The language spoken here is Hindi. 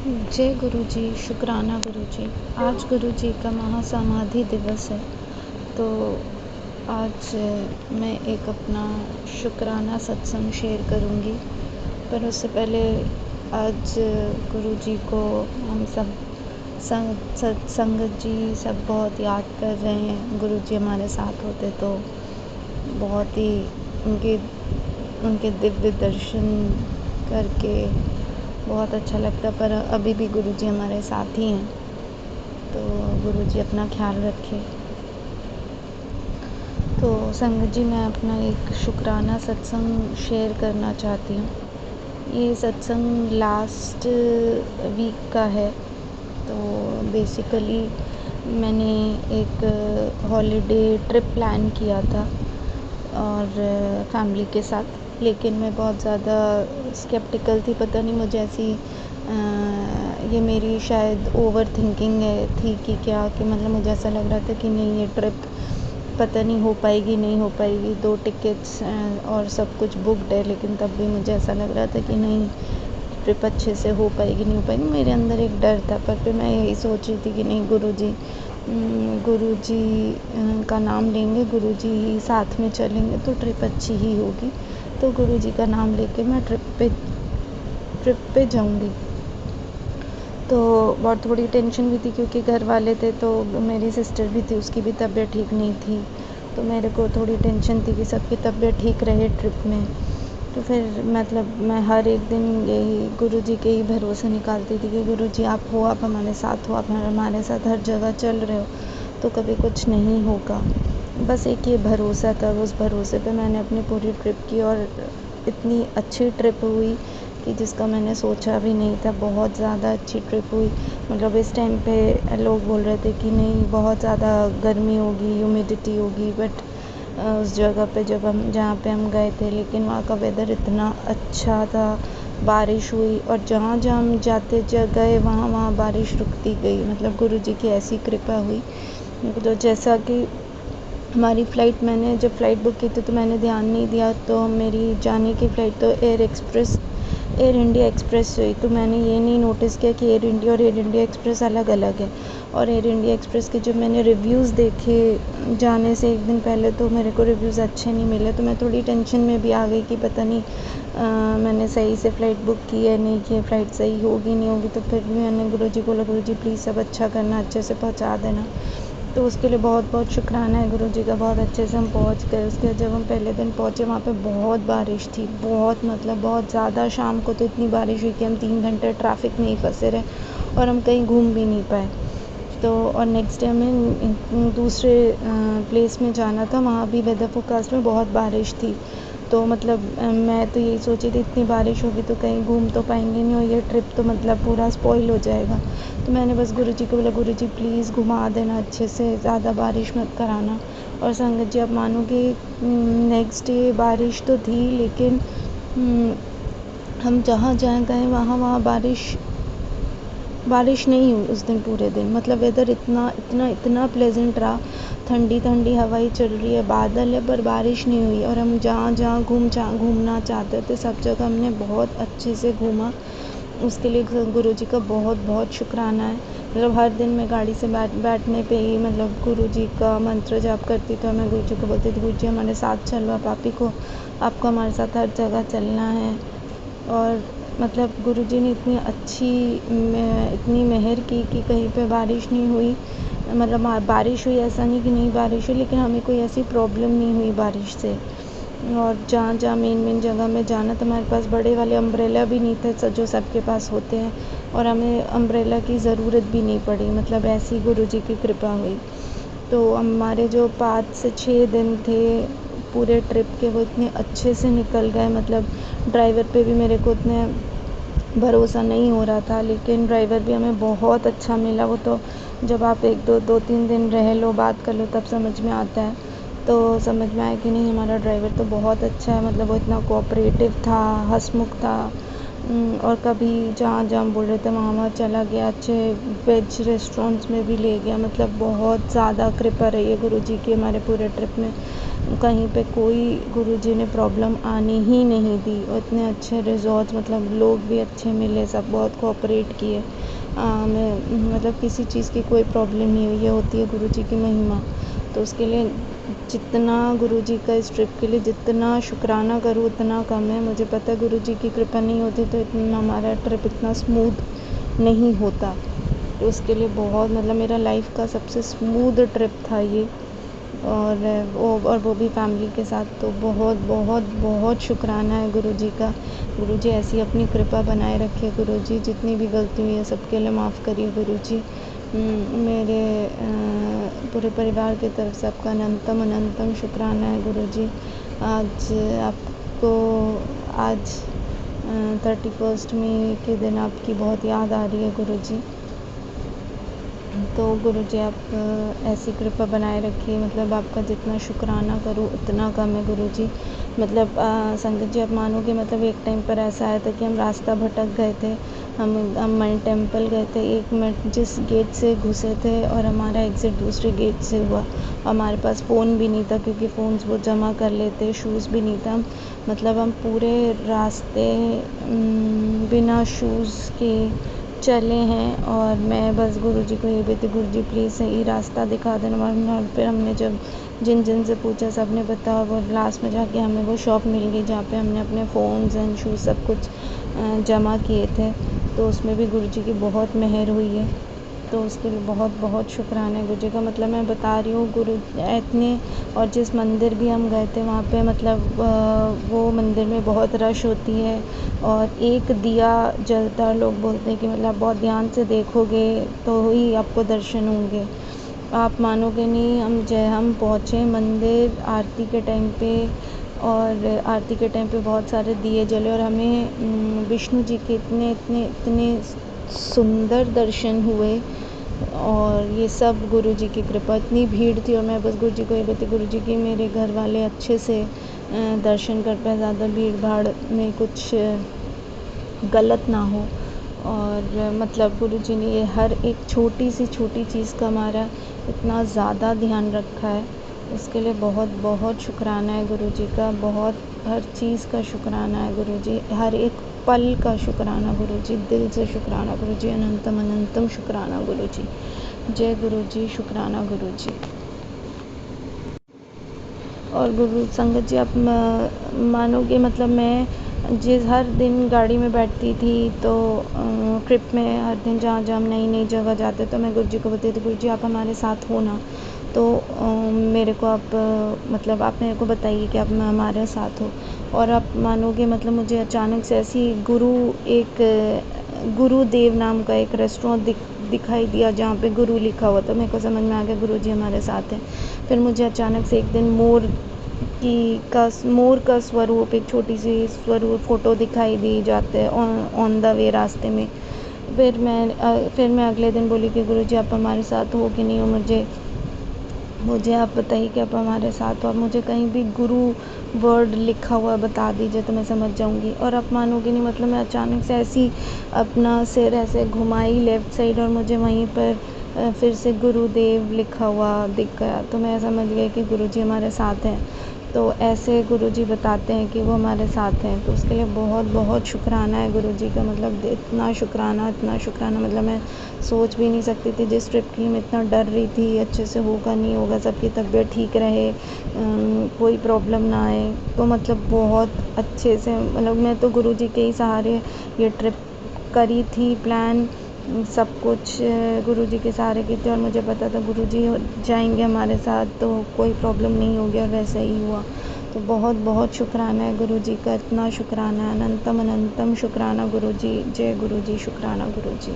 जय गुरु जी, शुक्राना गुरु जी। आज गुरु जी का महासमाधि दिवस है, तो आज मैं एक अपना शुक्राना सत्संग शेयर करूँगी। पर उससे पहले आज गुरु जी को हम सब संगत जी सब बहुत याद कर रहे हैं। गुरु जी हमारे साथ होते तो बहुत ही उनके दिव्य दर्शन करके बहुत अच्छा लगता, पर अभी भी गुरु जी हमारे साथ ही हैं, तो गुरु जी अपना ख्याल रखें। तो संगत जी, मैं अपना एक शुक्राना सत्संग शेयर करना चाहती हूँ। ये सत्संग लास्ट वीक का है। तो बेसिकली मैंने एक हॉलीडे ट्रिप प्लान किया था और फैमिली के साथ, लेकिन मैं बहुत ज़्यादा स्केप्टिकल थी। पता नहीं मुझे ऐसी ये मेरी शायद ओवर थिंकिंग थी कि क्या, कि मतलब मुझे ऐसा लग रहा था कि नहीं, ये ट्रिप पता नहीं हो पाएगी नहीं हो पाएगी। 2 टिकट्स और सब कुछ बुकड है, लेकिन तब भी मुझे ऐसा लग रहा था कि नहीं, ट्रिप अच्छे से हो पाएगी नहीं हो पाएगी। मेरे अंदर एक डर था, पर फिर मैं यही सोच रही थी कि नहीं, गुरु जी का नाम लेंगे, गुरु जी ही साथ में चलेंगे तो ट्रिप अच्छी ही होगी। तो गुरु जी का नाम लेके मैं ट्रिप पे जाऊँगी। तो बहुत थोड़ी टेंशन भी थी, क्योंकि घर वाले थे, तो मेरी सिस्टर भी थी, उसकी भी तबीयत ठीक नहीं थी, तो मेरे को थोड़ी टेंशन थी कि सबकी तबीयत ठीक रहे ट्रिप में। तो फिर मतलब मैं हर एक दिन यही गुरु जी के ही भरोसे निकालती थी कि गुरु जी आप हो, आप हमारे साथ हो, आप हमारे साथ हर जगह चल रहे हो, तो कभी कुछ नहीं होगा। बस एक ये भरोसा था, उस भरोसे पे मैंने अपनी पूरी ट्रिप की, और इतनी अच्छी ट्रिप हुई कि जिसका मैंने सोचा भी नहीं था। बहुत ज़्यादा अच्छी ट्रिप हुई। मतलब इस टाइम पे लोग बोल रहे थे कि नहीं, बहुत ज़्यादा गर्मी होगी, ह्यूमिडिटी होगी, बट उस जगह पे जहाँ पे हम गए थे, लेकिन वहाँ का वेदर इतना अच्छा था। बारिश हुई, और जहाँ हम गए वहाँ बारिश रुकती गई। मतलब गुरु जी की ऐसी कृपा हुई। तो जैसा कि हमारी फ़्लाइट, मैंने जब फ़्लाइट बुक की थी तो मैंने ध्यान नहीं दिया, तो मेरी जाने की फ़्लाइट तो एयर इंडिया एक्सप्रेस हुई। तो मैंने ये नहीं नोटिस किया कि एयर इंडिया और एयर इंडिया एक्सप्रेस अलग अलग है। और एयर इंडिया एक्सप्रेस के जब मैंने रिव्यूज़ देखे जाने से एक दिन पहले, तो मेरे को रिव्यूज़ अच्छे नहीं मिले। तो मैं थोड़ी टेंशन में भी आ गई कि पता नहीं मैंने सही से फ़्लाइट बुक की है नहीं की, फ़्लाइट सही होगी नहीं होगी। तो फिर भी मैंने गुरु जी को बोला, गुरु जी प्लीज़ सब अच्छा करना, अच्छे से पहुँचा देना। तो उसके लिए बहुत बहुत शुक्राना है गुरु जी का। बहुत अच्छे से हम पहुंच गए। उसके बाद जब हम पहले दिन पहुंचे, वहाँ पे बहुत बारिश थी, बहुत मतलब बहुत ज़्यादा। शाम को तो इतनी बारिश हुई कि हम 3 घंटे ट्रैफिक में ही फंसे रहे और हम कहीं घूम भी नहीं पाए। तो और नेक्स्ट डे हमें दूसरे प्लेस में जाना था, वहाँ भी वेदर फोरकास्ट में बहुत बारिश थी। तो मतलब मैं तो यही सोची थी, इतनी बारिश होगी तो कहीं घूम तो पाएंगे नहीं, और ये ट्रिप तो मतलब पूरा स्पॉइल हो जाएगा। तो मैंने बस गुरु जी को बोला, गुरु जी प्लीज़ घुमा देना अच्छे से, ज़्यादा बारिश मत कराना। और संगत जी, आप मानोगे, नेक्स्ट डे बारिश तो थी, लेकिन हम जहाँ गए वहाँ बारिश नहीं हुई उस दिन पूरे दिन। मतलब वेदर इतना प्लेजेंट रहा। ठंडी ठंडी हवाएं चल रही है, बादल है, पर बारिश नहीं हुई। और हम जहाँ घूमना चाहते थे, सब जगह हमने बहुत अच्छे से घूमा। उसके लिए गुरु जी का बहुत बहुत शुक्राना है। मतलब हर दिन मैं गाड़ी से बैठने पे ही मतलब गुरु जी का मंत्र जाप करती, तो मैं गुरु जी को बोलती थी, गुरु जी हमारे साथ चलो, आपको हमारे साथ हर जगह चलना है। और मतलब गुरु जी ने इतनी मेहर की कि कहीं पे बारिश नहीं हुई। मतलब बारिश हुई, ऐसा नहीं कि नहीं बारिश हुई, लेकिन हमें कोई ऐसी प्रॉब्लम नहीं हुई बारिश से। और जहाँ मेन जगह में जाना था, हमारे पास बड़े वाले अम्ब्रेला भी नहीं थे जो सबके पास होते हैं, और हमें अम्ब्रेला की ज़रूरत भी नहीं पड़ी। मतलब ऐसी गुरु जी की कृपा हुई। तो हमारे जो 5 से 6 दिन थे पूरे ट्रिप के, वो इतने अच्छे से निकल गए। मतलब ड्राइवर पे भी मेरे को इतने भरोसा नहीं हो रहा था, लेकिन ड्राइवर भी हमें बहुत अच्छा मिला। वो तो जब आप 2-3 दिन रह लो, बात कर लो, तब समझ में आता है। तो समझ में आया कि नहीं, हमारा ड्राइवर तो बहुत अच्छा है। मतलब वो इतना कोऑपरेटिव था, हंसमुख था, और कभी जहाँ जहाँ बोल रहे थे वहाँ वहाँ चला गया, अच्छे वेज रेस्टोरेंट्स में भी ले गया। मतलब बहुत ज़्यादा कृपा रही है गुरुजी की हमारे पूरे ट्रिप में। कहीं पे कोई गुरुजी ने प्रॉब्लम आने ही नहीं दी और इतने अच्छे रिज़ॉर्ट्स, मतलब लोग भी अच्छे मिले, सब बहुत कोऑपरेट किए। मैं मतलब किसी चीज़ की कोई प्रॉब्लम नहीं हुई। ये होती है गुरुजी की महिमा। तो उसके लिए जितना गुरुजी का इस ट्रिप के लिए जितना शुक्राना करूँ उतना कम है। मुझे पता है गुरुजी की कृपा नहीं होती तो इतना हमारा ट्रिप इतना स्मूथ नहीं होता। तो उसके लिए बहुत, मतलब मेरा लाइफ का सबसे स्मूथ ट्रिप था ये। और वो भी फैमिली के साथ। तो बहुत बहुत बहुत शुक्राना है गुरुजी का। गुरुजी ऐसी अपनी कृपा बनाए रखे गुरुजी। जितनी भी गलती हुई है सबके लिए माफ़ करिए गुरुजी। मेरे पूरे परिवार की तरफ से आपका अनंतम अनंतम शुक्राना है गुरुजी। आज आपको आज 31 मई के दिन आपकी बहुत याद आ रही है गुरुजी। तो गुरुजी आप ऐसी कृपा बनाए रखिए। मतलब आपका जितना शुक्राना करूँ उतना कम है गुरुजी। मतलब संगत जी आप मानोगे, मतलब एक टाइम पर ऐसा आया था कि हम रास्ता भटक गए थे। हम मणि टेम्पल गए थे। एक मिनट जिस गेट से घुसे थे और हमारा एग्ज़िट दूसरे गेट से हुआ। हमारे पास फ़ोन भी नहीं था क्योंकि फ़ोन्स वो जमा कर लेते। शूज़ भी नहीं था। मतलब हम पूरे रास्ते बिना शूज़ के चले हैं। और मैं बस गुरुजी को ये भी थी, गुरुजी प्लीज़ सही रास्ता दिखा देना। और फिर हमने जब जिन जिन से पूछा सब ने बताया। वो लास्ट में जाके हमें वो शॉप मिल गई जहाँ पे हमने अपने फ़ोन्स एंड शूज़ सब कुछ जमा किए थे। तो उसमें भी गुरुजी की बहुत मेहर हुई है। तो उसके लिए बहुत बहुत शुक्राना है गुरुजी का। मतलब मैं बता रही हूँ गुरु इतने। और जिस मंदिर भी हम गए थे वहाँ पे मतलब वो मंदिर में बहुत रश होती है और एक दिया जलता। लोग बोलते हैं कि मतलब बहुत ध्यान से देखोगे तो ही आपको दर्शन होंगे। आप मानोगे नहीं, हम पहुँचे मंदिर आरती के टाइम पे। और आरती के टाइम पे बहुत सारे दिए जले और हमें विष्णु जी के इतने इतने इतने सुंदर दर्शन हुए। और ये सब गुरुजी की कृपा। इतनी भीड़ थी और मैं बस गुरुजी को ये बोलती, गुरुजी की मेरे घर वाले अच्छे से दर्शन कर पाए, ज़्यादा भीड़ भाड़ में कुछ गलत ना हो। और मतलब गुरुजी ने ये हर एक छोटी चीज़ का हमारा इतना ज़्यादा ध्यान रखा है। उसके लिए बहुत बहुत शुक्राना है गुरुजी का। बहुत हर चीज़ का शुक्राना है गुरुजी। हर एक पल का शुक्राना गुरुजी। दिल से शुक्राना गुरुजी। अनंतम अनंतम शुक्राना गुरुजी। जय गुरुजी। शुक्राना गुरुजी। और गुरु संगत जी आप मानोगे, मतलब मैं जिस हर दिन गाड़ी में बैठती थी तो ट्रिप में हर दिन जहाँ जहाँ हम नई नई जगह जाते तो मैं गुरुजी को बोलती थी, गुरुजी आप हमारे साथ हो ना। तो मेरे को आप मतलब आप मेरे को बताइए कि आप हमारे साथ हो। और आप मानोगे, मतलब मुझे अचानक से ऐसी एक गुरुदेव नाम का एक रेस्टोरेंट दिखाई दिया जहाँ पे गुरु लिखा हुआ था। मेरे को समझ में आ गया गुरुजी हमारे साथ हैं। फिर मुझे अचानक से एक दिन मोर का स्वरूप, एक छोटी सी स्वरूप फ़ोटो दिखाई दी जाते ऑन द वे रास्ते में। फिर मैं अगले दिन बोली कि गुरुजी आप हमारे साथ हो कि नहीं हो। मुझे आप बताइए कि आप हमारे साथ हो। और मुझे कहीं भी गुरु वर्ड लिखा हुआ बता दीजिए तो मैं समझ जाऊँगी। और आप मानोगे नहीं, मतलब मैं अचानक से ऐसी अपना सिर ऐसे घुमाई लेफ़्ट साइड और मुझे वहीं पर फिर से गुरुदेव लिखा हुआ दिख गया। तो मैं समझ गई कि गुरुजी हमारे साथ हैं। तो ऐसे गुरुजी बताते हैं कि वो हमारे साथ हैं। तो उसके लिए बहुत बहुत शुक्राना है गुरुजी का। मतलब इतना शुक्राना मतलब मैं सोच भी नहीं सकती थी। जिस ट्रिप के लिए मैं इतना डर रही थी अच्छे से होगा नहीं होगा, सबकी तबीयत ठीक रहे, कोई प्रॉब्लम ना आए। तो मतलब बहुत अच्छे से, मतलब मैं तो गुरुजी के ही सहारे ये ट्रिप करी थी प्लान। सब कुछ गुरुजी के सहारे की थी और मुझे पता था गुरुजी जाएंगे हमारे साथ तो कोई प्रॉब्लम नहीं होगी और वैसे ही हुआ। तो बहुत बहुत शुक्राना है गुरुजी का। इतना शुक्राना, अनंतम अनंतम शुक्राना गुरुजी। जय गुरुजी। शुक्राना गुरुजी।